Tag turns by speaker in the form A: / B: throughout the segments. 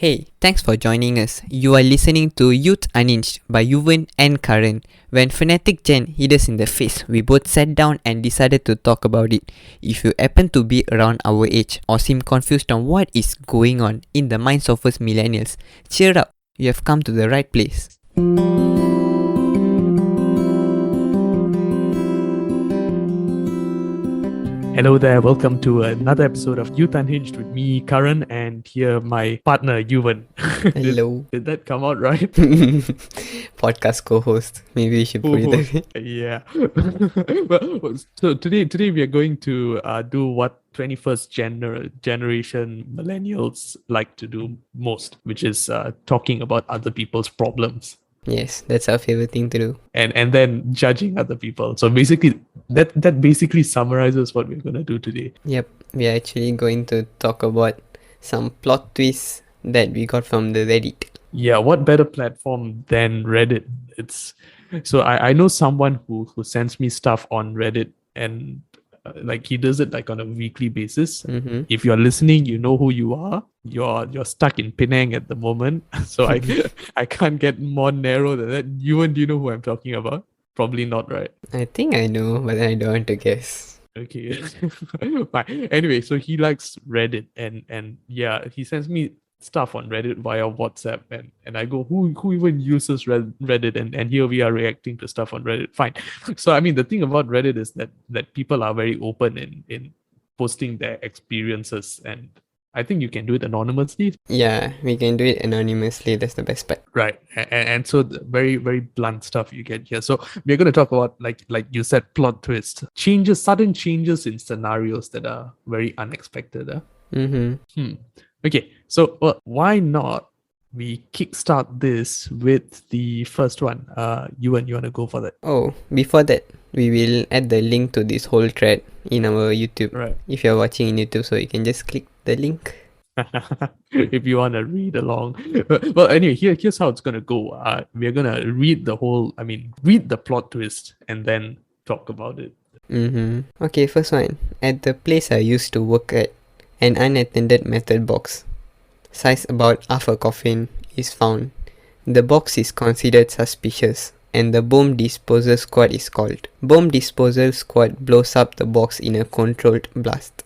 A: Hey, thanks for joining us. You are listening to Youth Unhinged by Yuvaan and Karan. When Fanatic Jen hit us in the face, we both sat down and decided to talk about it. If you happen to be around our age or seem confused on what is going on in the minds of us millennials, cheer up, you have come to the right place.
B: Hello there, welcome to another episode of Youth Unhinged with me, Karan, and here my partner, Yuvaan.
A: Hello.
B: Did that come out right?
A: Podcast co-host. Maybe we should put it that way.
B: Yeah. So today we are going to do what 21st generation millennials like to do most, which is talking about other people's problems.
A: Yes, that's our favorite thing to do.
B: And then judging other people. So basically, that basically summarizes what we're gonna do today.
A: Yep, we are actually going to talk about some plot twists that we got from the Reddit.
B: Yeah, what better platform than Reddit? It's so I know someone who sends me stuff on Reddit, and like he does it like on a weekly basis.
A: Mm-hmm.
B: If you're listening, you know who you are. You're stuck in Penang at the moment, so I can't get more narrow than that. Do you know who I'm talking about? Probably not, right?
A: I think I know, but I don't want to guess.
B: Okay. Fine. Anyway, so he likes Reddit, and yeah, he sends me stuff on Reddit via WhatsApp, and I go, who even uses Reddit? And here we are reacting to stuff on Reddit. Fine. So I mean, the thing about Reddit is that people are very open in posting their experiences, and I think you can do it anonymously.
A: Yeah, we can do it anonymously. That's the best part.
B: Right, and so very very blunt stuff you get here. So we're going to talk about like you said, plot twist, sudden changes in scenarios that are very unexpected.
A: Mm-hmm.
B: Okay, so why not we kickstart this with the first one? You want to go for that?
A: Oh, before that, we will add the link to this whole thread in our YouTube.
B: Right.
A: If you're watching in YouTube, so you can just click the link.
B: If you want to read along. Well, anyway, here's how it's gonna go. We're gonna read the plot twist and then talk about it.
A: Mm-hmm. Okay, first one. At the place I used to work at, an unattended metal box, size about half a coffin, is found. The box is considered suspicious, and the bomb disposal squad is called. Bomb disposal squad blows up the box in a controlled blast.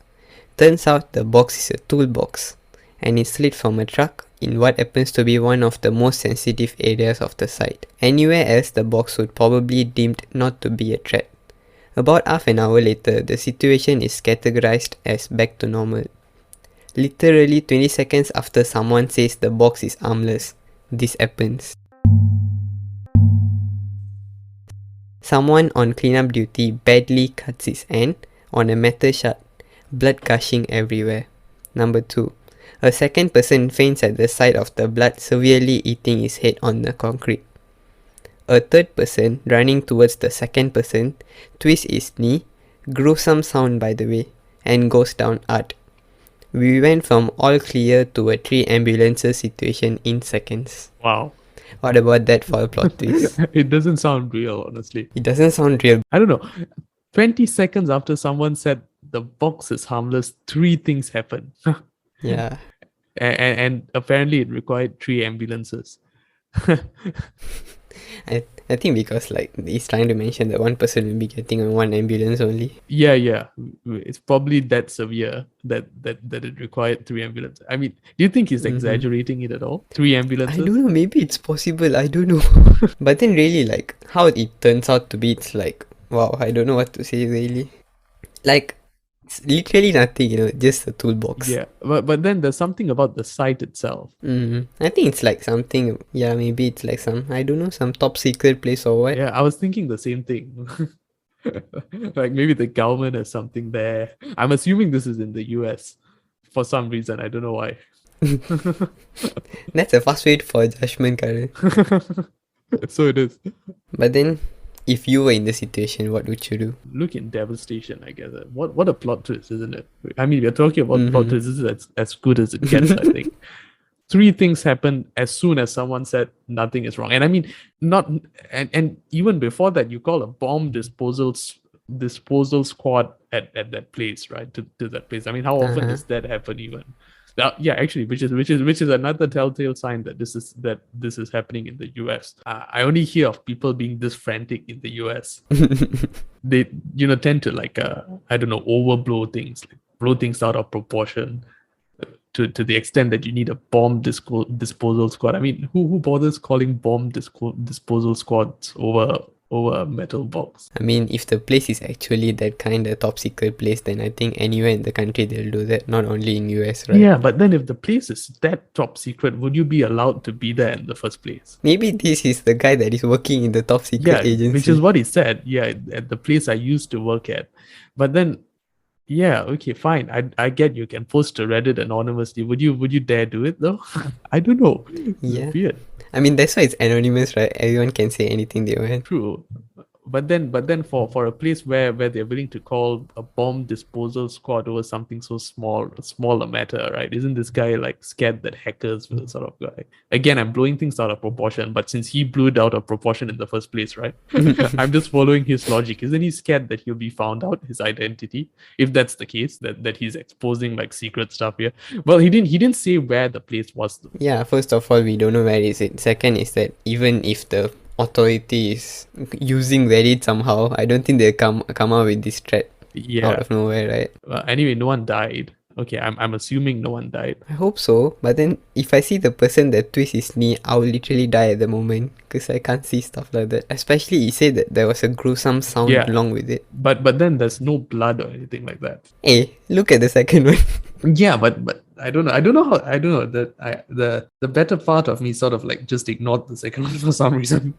A: Turns out the box is a toolbox, and is slid from a truck in what happens to be one of the most sensitive areas of the site. Anywhere else the box would probably deemed not to be a threat. About half an hour later, the situation is categorized as back to normal. Literally 20 seconds after someone says the box is harmless, this happens. Someone on cleanup duty badly cuts his hand on a metal shard, blood gushing everywhere. Number 2. A second person faints at the sight of the blood severely eating his head on the concrete. A third person, running towards the second person, twists his knee, gruesome sound by the way, and goes down hard. We went from all clear to a 3 ambulances situation in seconds.
B: Wow.
A: What about that for a plot twist?
B: It doesn't sound real, honestly.
A: It doesn't sound real.
B: I don't know. 20 seconds after someone said the box is harmless, 3 things happen.
A: Yeah.
B: And apparently it required 3 ambulances.
A: I think because like he's trying to mention that one person will be getting on one ambulance only.
B: Yeah. It's probably that severe that it required 3 ambulances. I mean, do you think he's exaggerating it at all? 3 ambulances?
A: I don't know, maybe it's possible, I don't know. But then really like how it turns out to be, it's like, wow, I don't know what to say really. Like, it's literally nothing, just a toolbox.
B: Yeah, but then there's something about the site itself.
A: I think it's like something, yeah, maybe it's like some, I don't know, some top secret place or what.
B: Yeah, I was thinking the same thing. Like maybe the government has something there. I'm assuming this is in the US for some reason. I don't know why.
A: That's a fast way for judgment, Karan.
B: So it is.
A: But then, if you were in the situation, what would you do?
B: Look in devastation, I guess. What a plot twist, isn't it? I mean, we're talking about plot twists. This is as good as it gets, I think. 3 things happened as soon as someone said nothing is wrong. And I mean, and even before that, you call a bomb disposal squad at that place, right? To that place. I mean, how often does that happen even? Yeah, actually, which is another telltale sign that this is happening in the US. I only hear of people being this frantic in the US. They tend to like I don't know, overblow things, like blow things out of proportion to the extent that you need a bomb disposal squad. I mean, who bothers calling bomb disposal squads over a metal box?
A: I mean, if the place is actually that kind of top secret place, then I think anywhere in the country they'll do that, not only in US, right?
B: Yeah, but then if the place is that top secret, would you be allowed to be there in the first place?
A: Maybe this is the guy that is working in the top secret
B: Yeah,
A: agency.
B: which is what he said. Yeah, at the place I used to work at. But then, yeah, okay, fine. I get you can post to Reddit anonymously. Would you dare do it though? I don't know.
A: Yeah.
B: Weird.
A: I mean, that's why it's anonymous, right? Everyone can say anything they want.
B: True. But then for a place where they're willing to call a bomb disposal squad over something so small a matter, right? Isn't this guy like scared that hackers will sort of guy? Again, I'm blowing things out of proportion, but since he blew it out of proportion in the first place, right? I'm just following his logic. Isn't he scared that he'll be found out, his identity? If that's the case, that he's exposing like secret stuff here. Well, he didn't say where the place was though.
A: Yeah, first of all, we don't know where is it. Second is that even if the authority is using Reddit somehow, I don't think they'll come out with this threat
B: Yeah.
A: out of nowhere, right?
B: Anyway, no one died. Okay, I'm assuming no one died.
A: I hope so, but then if I see the person that twists his knee, I will literally die at the moment because I can't see stuff like that. Especially he said that there was a gruesome sound
B: Yeah.
A: along with it.
B: But then there's no blood or anything like that.
A: Hey, look at the second one.
B: Yeah, but I don't know that the better part of me sort of like just ignored the second one for some reason.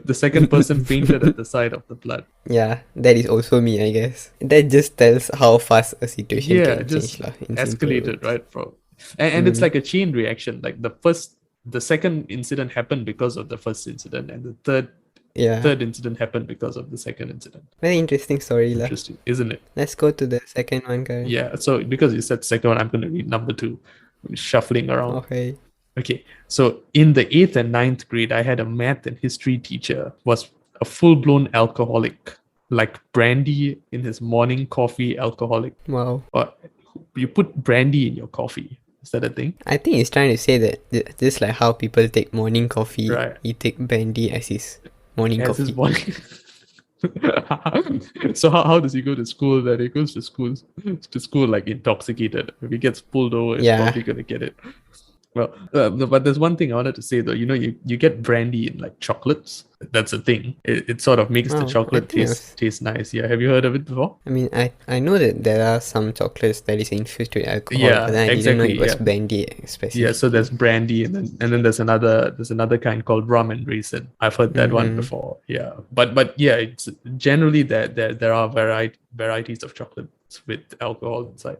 B: The second person fainted at the sight of the blood.
A: Yeah, that is also me, I guess. That just tells how fast a situation
B: Yeah,
A: can
B: just
A: change, in simple
B: escalated,
A: words.
B: right? And it's like a chain reaction. Like the second incident happened because of the first incident, and the
A: Yeah,
B: third incident happened because of the second incident.
A: very interesting story, lah.
B: Interesting, isn't it?
A: Let's go to the second one, guy.
B: Yeah. So because you said second one, I'm going to read number 2. I'm shuffling around.
A: Okay.
B: Okay, so in the 8th and 9th grade, I had a math and history teacher who was a full-blown alcoholic, like brandy in his morning coffee alcoholic.
A: Wow.
B: Or you put brandy in your coffee. Is that a thing?
A: I think he's trying to say that just like how people take morning coffee,
B: Right.
A: he take brandy as his morning
B: As
A: coffee.
B: his morning. So how does he go to school then? He goes to school like intoxicated. If he gets pulled over, he's
A: Yeah.
B: probably gonna get it. Well, but there's one thing I wanted to say though. You get brandy in like chocolates. That's a thing. It sort of makes
A: Oh,
B: the
A: I
B: chocolate
A: think
B: taste nice. Yeah, have you heard of it before?
A: I mean, I know that there are some chocolates that is infused with alcohol,
B: Yeah,
A: but then I didn't know
B: exactly,
A: it was
B: yeah.
A: brandy specifically.
B: Yeah, so there's brandy and then there's another kind called rum and raisin. I've heard that one
A: Mhm.
B: before. Yeah, but yeah, it's generally there are varieties of chocolates with alcohol inside.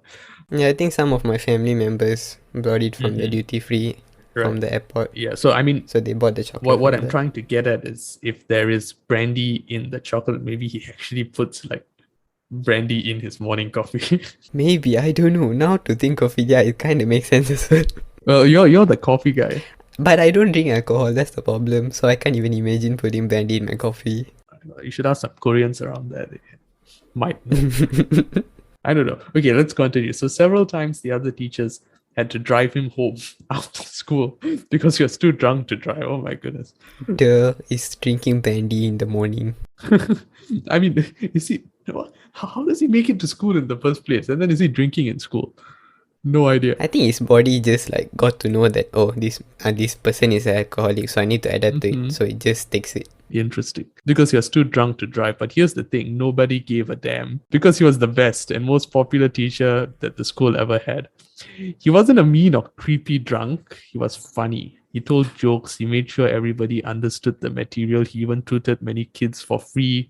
A: Yeah, I think some of my family members brought it from the
B: Mhm.
A: duty free from
B: Right.
A: the airport.
B: Yeah, so I mean,
A: So they bought the chocolate.
B: what
A: from
B: I'm
A: there.
B: trying to get at is if there is brandy in the chocolate, maybe he actually puts like brandy in his morning coffee.
A: Maybe, I don't know. Now to think of it, yeah, it kind of makes sense as well.
B: Well, you're the coffee guy.
A: But I don't drink alcohol, that's the problem. So I can't even imagine putting brandy in my coffee.
B: You should ask some Koreans around there. They might know. I don't know. Okay, let's continue. So several times the other teachers had to drive him home after school because he was too drunk to drive. Oh my goodness.
A: Duh, is drinking brandy in the morning.
B: I mean, is he? How does he make it to school in the first place? And then is he drinking in school? No idea.
A: I think his body just like got to know that, oh, this person is an alcoholic, so I need to adapt to
B: Mhm.
A: it. So it just takes it.
B: Interesting. Because he was too drunk to drive. But here's the thing, nobody gave a damn. Because he was the best and most popular teacher that the school ever had. He wasn't a mean or creepy drunk. He was funny. He told jokes. He made sure everybody understood the material. He even tutored many kids for free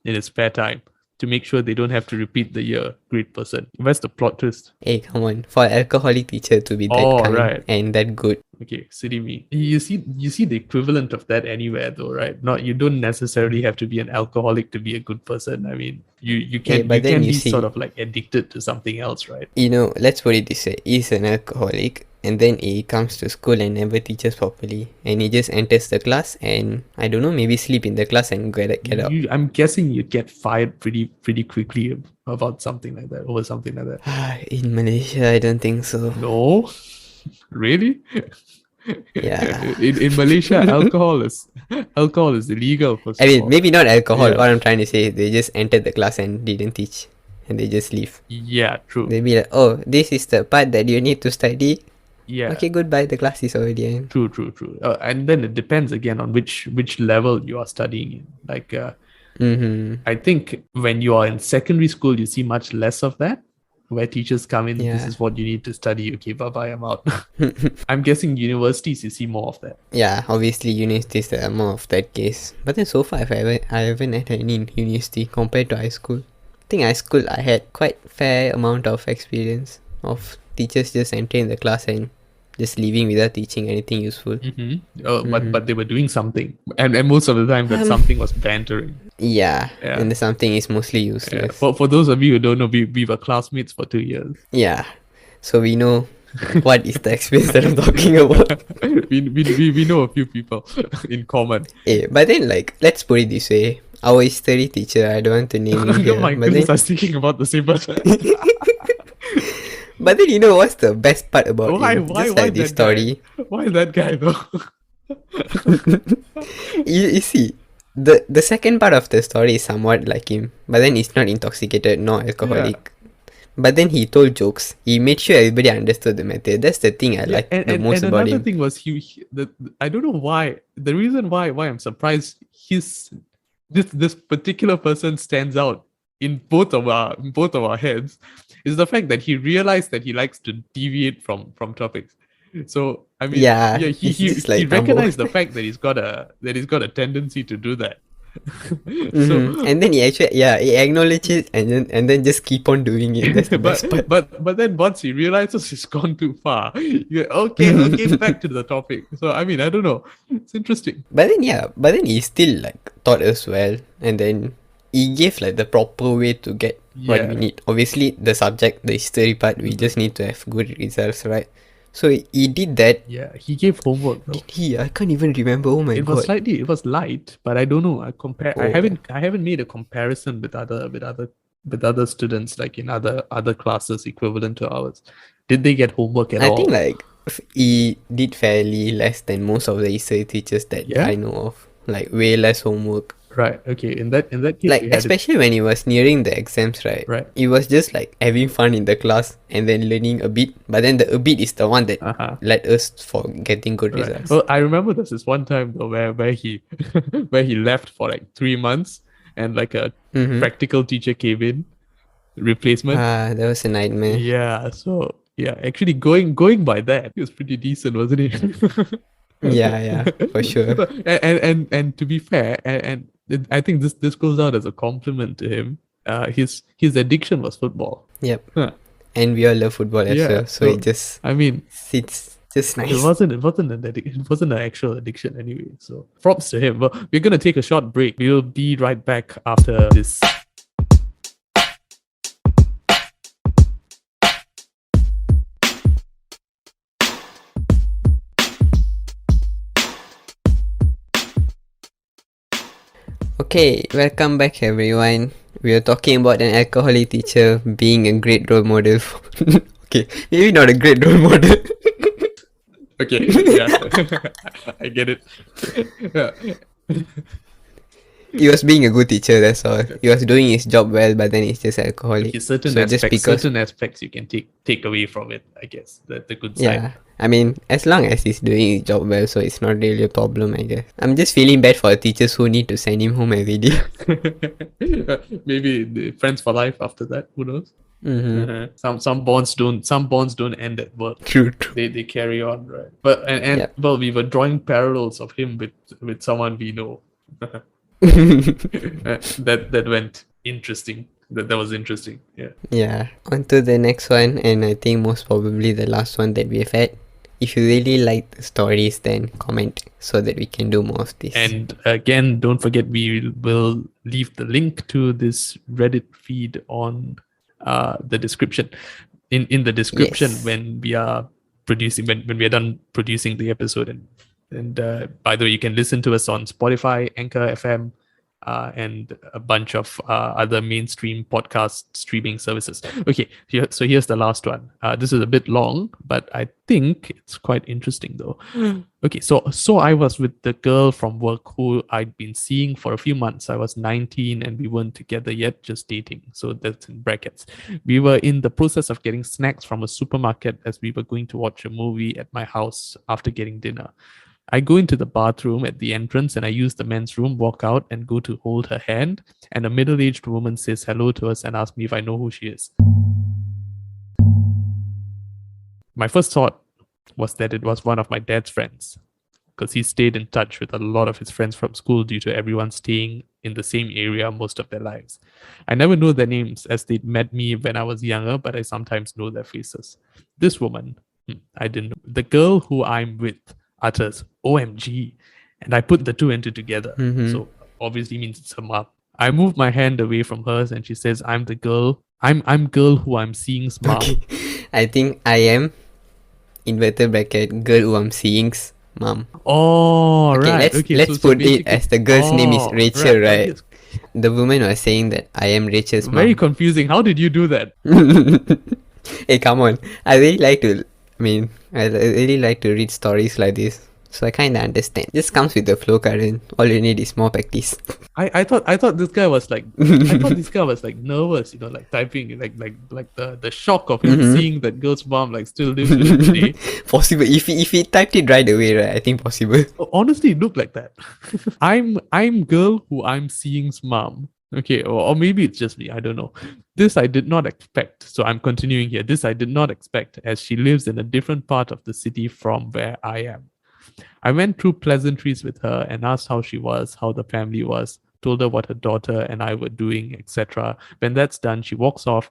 B: in his spare time to make sure they don't have to repeat the year. Great person. Where's the plot twist?
A: Hey, come on. For an alcoholic teacher to be that
B: Oh,
A: kind
B: right.
A: and that good.
B: Okay, silly me. You see the equivalent of that anywhere though, right? You don't necessarily have to be an alcoholic to be a good person. I mean, you can
A: but then
B: be
A: you see-
B: sort of like addicted to something else, right?
A: Let's put it this way. He's an alcoholic, and then he comes to school and never teaches properly, and he just enters the class and I don't know, maybe sleep in the class and get out.
B: I'm guessing you'd get fired pretty quickly about something like that, over something like that.
A: In Malaysia, I don't think so.
B: No, really?
A: Yeah.
B: In Malaysia, alcohol is illegal. First
A: I
B: of
A: mean,
B: all.
A: maybe not alcohol.
B: Yeah.
A: What I'm trying to say is they just entered the class and didn't teach, and they just leave.
B: Yeah, true.
A: They be like, oh, this is the part that you need to study.
B: Yeah.
A: Okay, goodbye. The class is already end.
B: True. And then it depends again on which level you are studying in. Like, I think when you are in secondary school, you see much less of that, where teachers come in. This
A: Yeah.
B: is what you need to study. Okay, bye bye. I'm out. I'm guessing universities you see more of that.
A: Yeah, obviously universities are more of that case. But then so far I haven't had any in university compared to high school. I think high school I had quite fair amount of experience of teachers just entering the class and just leaving without teaching anything useful.
B: But they were doing something, and most of the time that something was bantering.
A: Yeah,
B: Yeah.
A: and the something is mostly
B: Yeah.
A: useless.
B: For those of you who don't know, we were classmates for 2 years.
A: Yeah, so we know what is the experience that I'm talking about.
B: we know a few people in common.
A: But then like let's put it this way, our history teacher, I don't want to name him here,
B: Oh my
A: but
B: goodness,
A: then
B: I was thinking about the same person.
A: but then you know what's the best part about
B: Why
A: him? Just
B: why
A: like this
B: that guy?
A: story.
B: Why that guy though?
A: You see, the second part of the story is somewhat like him, but then he's not intoxicated nor alcoholic. But then he told jokes. He made sure everybody understood the method. That's the thing I like the most
B: and
A: about
B: another
A: him.
B: thing was I don't know why. The reason why I'm surprised this particular person stands out in both of our heads is the fact that he realized that he likes to deviate from topics. So I mean,
A: Yeah,
B: he
A: he's just like
B: he
A: Dumbo.
B: recognized the fact that he's got a tendency to do that. So
A: And then he actually, he acknowledges and then just keep on doing it. That's the best part.
B: but then once he realizes he's gone too far, okay, back to the topic. So I mean, I don't know. It's interesting.
A: But then he still like taught us well, and then he gave like the proper way to get what we
B: Yeah.
A: need. Obviously, the subject, the history part, we just need to have good results, right? So he did that.
B: Yeah, he gave homework. Though.
A: I can't even remember. Oh my
B: It
A: god.
B: was light, but I don't know. I
A: Oh.
B: haven't made a comparison with other students like in other classes equivalent to ours. Did they get homework at all?
A: I think like he did fairly less than most of the history teachers that
B: Yeah?
A: I know of. Like way less homework.
B: Right. Okay. In that case,
A: Like
B: we had it-
A: especially when he was nearing the exams, right?
B: Right.
A: He was just like having fun in the class and then learning a bit. But then the a bit is the one that led us for getting good
B: Right.
A: results.
B: Well, I remember this one time though where he where he left for like 3 months and like a practical teacher came in, replacement.
A: That was a nightmare.
B: Yeah. So yeah, actually going by that, he was pretty decent, wasn't he?
A: Yeah, for sure.
B: And to be fair, and I think this goes out as a compliment to him. His addiction was football.
A: Yep.
B: Huh.
A: And we all love football as
B: Yeah,
A: well. So
B: so-
A: it just
B: I mean,
A: it's just nice.
B: it wasn't an actual addiction anyway. So props to him. But we're gonna take a short break. We'll be right back after this.
A: Okay, welcome back everyone. We are talking about an alcoholic teacher being a great role model. Okay, maybe not a great role model.
B: Okay, yeah, I get it. Yeah.
A: He was being a good teacher, that's all. He was doing his job well, but then he's just alcoholic.
B: Okay, certain
A: So just
B: aspects,
A: because-
B: certain aspects you can take away from it. I guess the good side.
A: Yeah, I mean, as long as he's doing his job well, so it's not really a problem, I guess. I'm just feeling bad for the teachers who need to send him home every day.
B: Maybe the friends for life after that. Who knows?
A: Mm-hmm.
B: Some bonds don't end at work.
A: True.
B: They carry on, right? But and
A: Yep.
B: well, we were drawing parallels of him with someone we know. That went interesting. That was interesting. Yeah.
A: Yeah, on to the next one, and I think most probably the last one that we've had. If you really like the stories, then comment so that we can do more of this.
B: And again, don't forget we will leave the link to this Reddit feed on the description. In the description
A: Yes.
B: when we are producing when we are done producing the episode. And by the way, you can listen to us on Spotify, Anchor FM, and a bunch of other mainstream podcast streaming services. Okay, so here's the last one. This is a bit long, but I think it's quite interesting though. Okay, so I was with the girl from work who I'd been seeing for a few months. I was 19 and we weren't together yet, just dating. So that's in brackets. We were in the process of getting snacks from a supermarket as we were going to watch a movie at my house after getting dinner. I go into the bathroom at the entrance and I use the men's room, walk out and go to hold her hand. And a middle-aged woman says hello to us and asks me if I know who she is. My first thought was that it was one of my dad's friends, because he stayed in touch with a lot of his friends from school due to everyone staying in the same area most of their lives. I never know their names as they'd met me when I was younger, but I sometimes know their faces. This woman, I didn't know. The girl who I'm with utters OMG, and I put the two and two together. So obviously means it's her mom. I move my hand away from hers and she says, I'm the girl. I'm girl who I'm seeing's mom.
A: Okay. I think I am inverted bracket girl who I'm seeing's mom.
B: Oh,
A: Okay,
B: right.
A: let's put it as the girl's name is Rachel, right? The woman was saying that I am Rachel's mom.
B: Very confusing. How did you do that?
A: Hey, come on. I really like to read stories like this. So I kinda understand. Just comes with the flow, Karan. All you need is more practice.
B: I thought this guy was like nervous, like typing, like the shock of him seeing that girl's mom like still lives with him today.
A: Possible. If he typed it right away, right? I think possible.
B: Honestly, it looked like that. I'm girl who I'm seeing's mom. Okay, or maybe it's just me. I don't know. This I did not expect. So I'm continuing here. This I did not expect, as she lives in a different part of the city from where I am. I went through pleasantries with her and asked how she was, how the family was, told her what her daughter and I were doing, etc. When that's done, she walks off.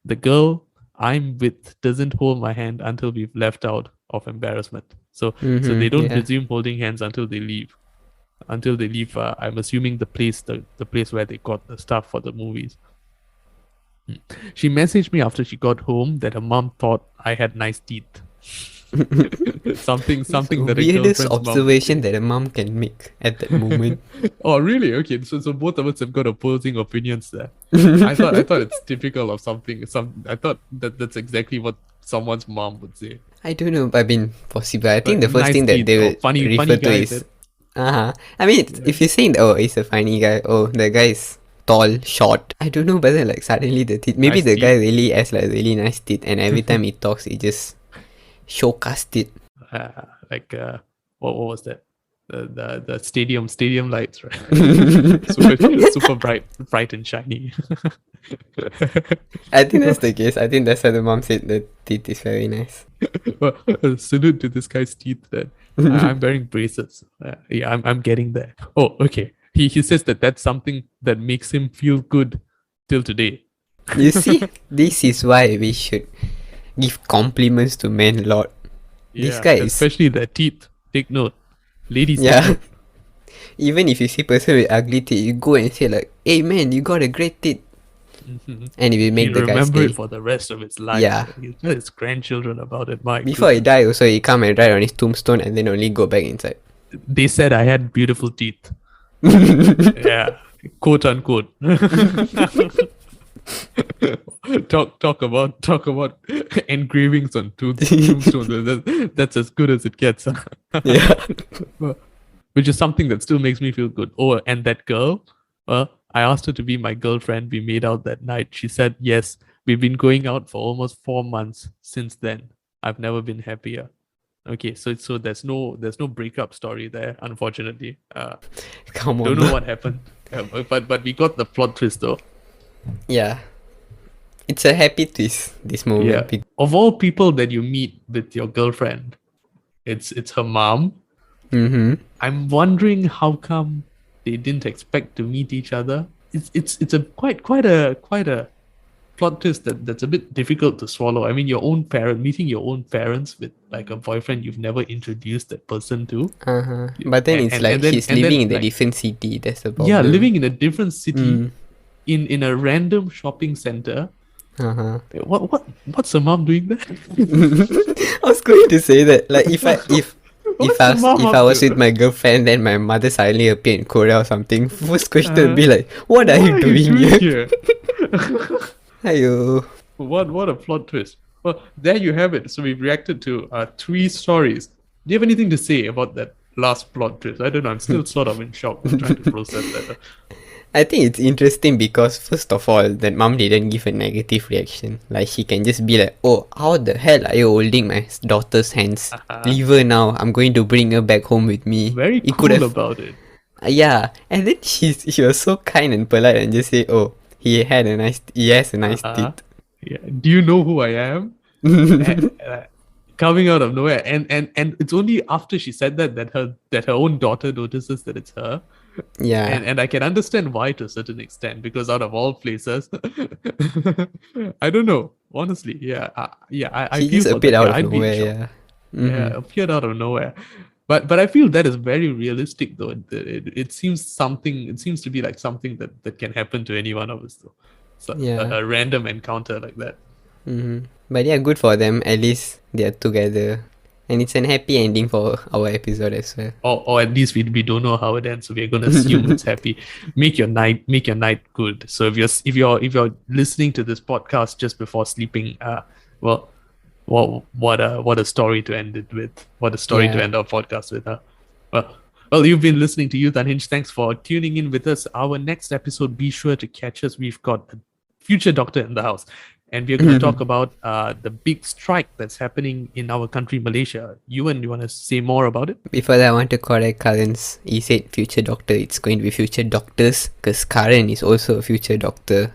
B: The girl I'm with doesn't hold my hand until we've left out of embarrassment. So they don't resume holding hands until they leave. Until they leave, I'm assuming the place where they got the stuff for the movies. She messaged me after she got home that her mom thought I had nice teeth. something that a
A: weirdest
B: girlfriend's
A: observation that a mom can make at that moment.
B: Oh, really? Okay, so both of us have got opposing opinions there. I thought it's typical of something. I thought that's exactly what someone's mom would say.
A: I don't know. I mean, possible. I think the first
B: nice
A: thing that
B: teeth,
A: they
B: or
A: will
B: funny
A: refer to
B: guy
A: is I mean, if you're saying, oh, he's a funny guy, oh, the guy is tall, short. I don't know, but then like suddenly the teeth. Maybe
B: Nice
A: the
B: teeth.
A: guy really has like really nice teeth, and every time he talks, he just showcast it.
B: What was that? The stadium lights, right? super bright and shiny.
A: I think that's the case. I think that's why the mom said the teeth is very nice.
B: Well, salute to this guy's teeth. Then I'm wearing braces. Yeah, I'm getting there. Oh, okay. He says that's something that makes him feel good till today.
A: You see, this is why we should give compliments to men a lot. This guy is,
B: especially the teeth. Take note, ladies.
A: yeah.
B: Take note.
A: Even if you see person with ugly teeth, you go and say like, "Hey man, you got a great teeth," and it will make
B: He'll
A: the guy
B: remember
A: stay.
B: it for the rest of his life.
A: Yeah.
B: He'll tell his grandchildren about it. My
A: Before he die, also he come and write on his tombstone, and then only go back inside.
B: They said I had beautiful teeth. Yeah, quote unquote. talk about engravings on tombstones. That's as good as it gets.
A: Yeah.
B: Which is something that still makes me feel good. Oh, and that girl, I asked her to be my girlfriend. We made out that night. She said yes. We've been going out for almost 4 months since then. I've never been happier. Okay, so there's no breakup story there, unfortunately.
A: Come on.
B: Don't know what happened, but we got the plot twist though.
A: Yeah. It's a happy twist, this moment.
B: Yeah. Of all people that you meet with your girlfriend, it's her mom. I'm wondering how come they didn't expect to meet each other. It's a quite a plot twist that's a bit difficult to swallow. I mean, meeting your own parents with like a boyfriend you've never introduced that person to.
A: But then it's like he's living in a
B: like,
A: different city. That's the problem.
B: Yeah, living in a different city in a random shopping center
A: Uh-huh.
B: What's the mom doing there?
A: I was going to say that, like,
B: What's the mom
A: if I
B: up
A: was with
B: to?
A: my girlfriend, then my mother suddenly appeared in Korea or something, first question would
B: Uh,
A: be like, "What are
B: what
A: you
B: are you
A: doing
B: doing
A: here?"
B: here?
A: Ayo.
B: What a plot twist. Well, there you have it. So we've reacted to three stories. Do you have anything to say about that last plot twist? I don't know. I'm still sort of in shock. I'm trying to process that.
A: I think it's interesting because first of all, that mom didn't give a negative reaction. Like she can just be like, "Oh, how the hell are you holding my daughter's hands? Leave her now. I'm going to bring her back home with me."
B: Very
A: It could
B: cool
A: have,
B: about it.
A: yeah. And then she was so kind and polite and just say, "Oh, he has a nice
B: Uh-huh.
A: teeth."
B: Yeah. Do you know who I am? Eh, eh, Coming out of nowhere, and it's only after she said that her own daughter notices that it's her,
A: Yeah,
B: and I can understand why to a certain extent, because out of all places, I don't know, honestly. Yeah, I
A: she
B: feel
A: just
B: for
A: appeared
B: that
A: out
B: girl.
A: of
B: I'd be in
A: nowhere.
B: shock.
A: Yeah.
B: Yeah,
A: Mm-hmm.
B: appeared out of nowhere. But I feel that is very realistic though. It seems something. It seems to be like something that can happen to any one of us though. So
A: Yeah.
B: a random encounter like that.
A: Mm-hmm. But yeah, good for them. At least they're together, and it's an happy ending for our episode as well.
B: Or at least we don't know how it ends, so we're gonna assume it's happy. Make your night good. So if you're listening to this podcast just before sleeping, well, what a story to end it with. What a story to
A: Yeah.
B: end our podcast with. Well, well, you've been listening to Youth Unhinged. Thanks for tuning in with us. Our next episode, be sure to catch us. We've got a future doctor in the house, and we're going to talk about the big strike that's happening in our country, Malaysia. Yuvan, you want to say more about it?
A: Before that, I want to correct Karan's. He said future doctor. It's going to be future doctors because Karan is also a future doctor.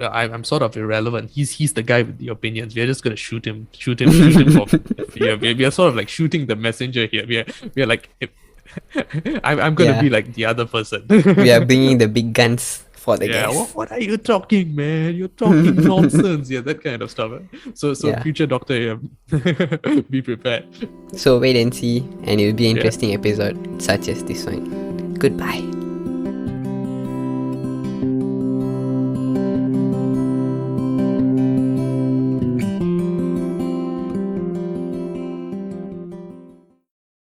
B: I'm sort of irrelevant. He's the guy with the opinions. We're just gonna shoot him for. Yeah, we are sort of like shooting the messenger here. We are like, I'm gonna
A: Yeah.
B: be like the other person.
A: We are bringing the big guns for the
B: Yeah,
A: guests.
B: what are you talking, man? You're talking nonsense. Yeah, that kind of stuff. So
A: Yeah.
B: future doctor, be prepared.
A: So wait and see, and it'll be an
B: Yeah.
A: interesting episode such as this one. Goodbye.